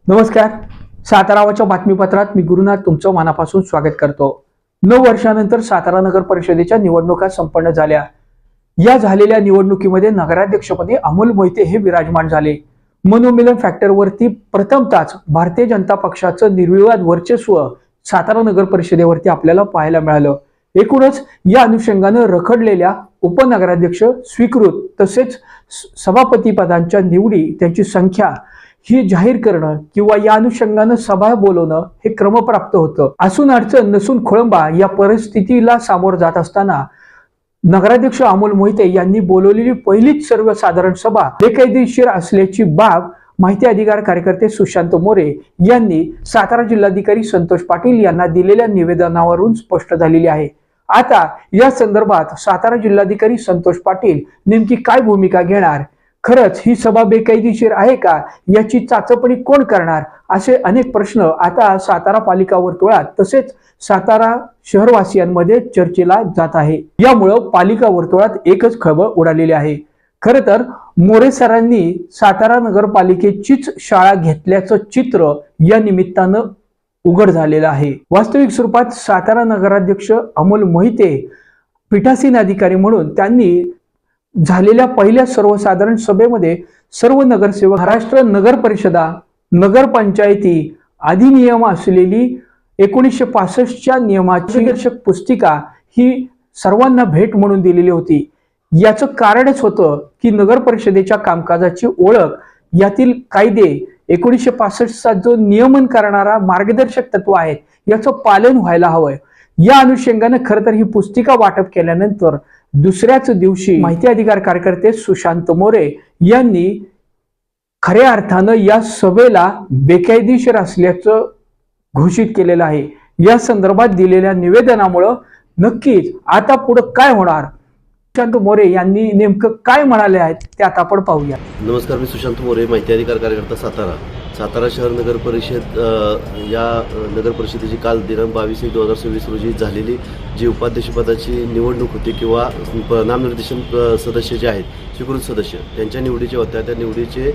नमस्कार. साताराच्या बातमीपत्रात मी गुरुनाथ तुमचं मनापासून स्वागत करतो. 9 वर्षानंतर सातारा नगर परिषदेच्या निवडणुका संपन्न झाल्या. या झालेल्या निवडणुकीमध्ये नगराध्यक्षपदी अमोल मोहिते हे विराजमान झाले. मनोमिलन फॅक्टरवरती प्रथमतःच भारतीय जनता पक्षाचं निर्विवाद वर्चस्व सातारा नगर परिषदेवरती आपल्याला पाहायला मिळालं. एकूणच या अनुषंगानं रखडलेल्या उपनगराध्यक्ष स्वीकृत तसेच सभापती पदांच्या निवडी त्यांची संख्या ही जाहीर करणं किंवा या अनुषंगानं सभा बोलवणं हे क्रमप्राप्त होतं. असून अडचण नसून खोळंबा या परिस्थितीला सामोरं जात असताना नगराध्यक्ष अमोल मोहिते यांनी बोलवलेली पहिलीच सर्वसाधारण सभा बेकायदेशीर असल्याची बाब माहिती अधिकार कार्यकर्ते सुशांत मोरे यांनी सातारा जिल्हाधिकारी संतोष पाटील यांना दिलेल्या निवेदनावरून स्पष्ट झालेली आहे. आता या संदर्भात सातारा जिल्हाधिकारी संतोष पाटील नेमकी काय भूमिका घेणार, खरंच ही सभा बेकायदेशीर आहे का याची चाचपणी कोण करणार, असे अनेक प्रश्न आता सातारा पालिका वर्तुळात तसेच सातारा शहरवासियांमध्ये चर्चेला जात आहे. यामुळं पालिका वर्तुळात एकच खळबळ उडालेली आहे. खरं तर मोरे सरांनी सातारा नगरपालिकेचीच शाळा घेतल्याचं चित्र या निमित्तानं उघड झालेलं आहे. वास्तविक स्वरूपात सातारा नगराध्यक्ष अमोल मोहिते पीठासीन अधिकारी म्हणून त्यांनी झालेल्या पहिल्या सर्वसाधारण सभेमध्ये सर्व नगरसेवक, महाराष्ट्र नगर परिषदा, नगरपंचायती अधिनियम असलेली 1965च्या नियमाची दर्शक पुस्तिका ही सर्वांना भेट म्हणून दिलेली होती. याचं कारणच होतं की नगर परिषदेच्या कामकाजाची ओळख, यातील कायदे, 1965चा जो नियमन करणारा मार्गदर्शक तत्व आहेत याचं पालन व्हायला हवंय. या अनुषंगानं खरं तर ही पुस्तिका वाटप केल्यानंतर दुसऱ्याच दिवशी माहिती अधिकार कार्यकर्ते सुशांत मोरे यांनी खऱ्या अर्थानं या सभेला बेकायदेशीर असल्याचं घोषित केलेलं आहे. या संदर्भात दिलेल्या निवेदनामुळं नक्कीच आता पुढे काय होणार, सुशांत मोरे यांनी नेमकं काय म्हणाले आहेत ते आता आपण पाहूया. नमस्कार, मी सुशांत मोरे, माहिती अधिकार कार्यकर्ता सातारा शहर नगर परिषद या नगर परिषदेची काल दिनांक 22/1/2026 रोजी झालेली जी उपाध्यक्षपदाची निवडणूक होती किंवा नामनिर्देशन सदस्य जे आहेत, स्वीकृत सदस्य, त्यांच्या निवडीच्या होत्या. त्या निवडीचे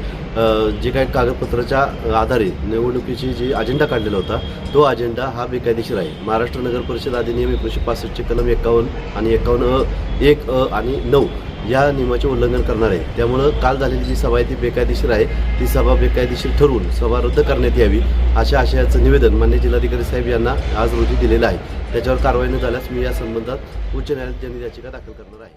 जे काही कागदपत्राच्या आधारे निवडणुकीची जी अजेंडा काढलेला होता तो अजेंडा हा बेकायदेशीर आहे. महाराष्ट्र नगर परिषद अधिनियम 1965चे कलम 51 आणि 51(1)(अ) आणि 9 या नियमाचे उल्लंघन करणार आहे. त्यामुळं काल झालेली जी सभा आहे ती बेकायदेशीर आहे. ती सभा बेकायदेशीर ठरवून सभा रद्द करण्यात यावी अशा आशयाचं निवेदन माननीय जिल्हाधिकारी साहेब यांना आज रोजी दिलेलं आहे. त्याच्यावर कारवाई न झाल्यास मी या संबंधात उच्च न्यायालयात जनहित याचिका दाखल करणार आहे.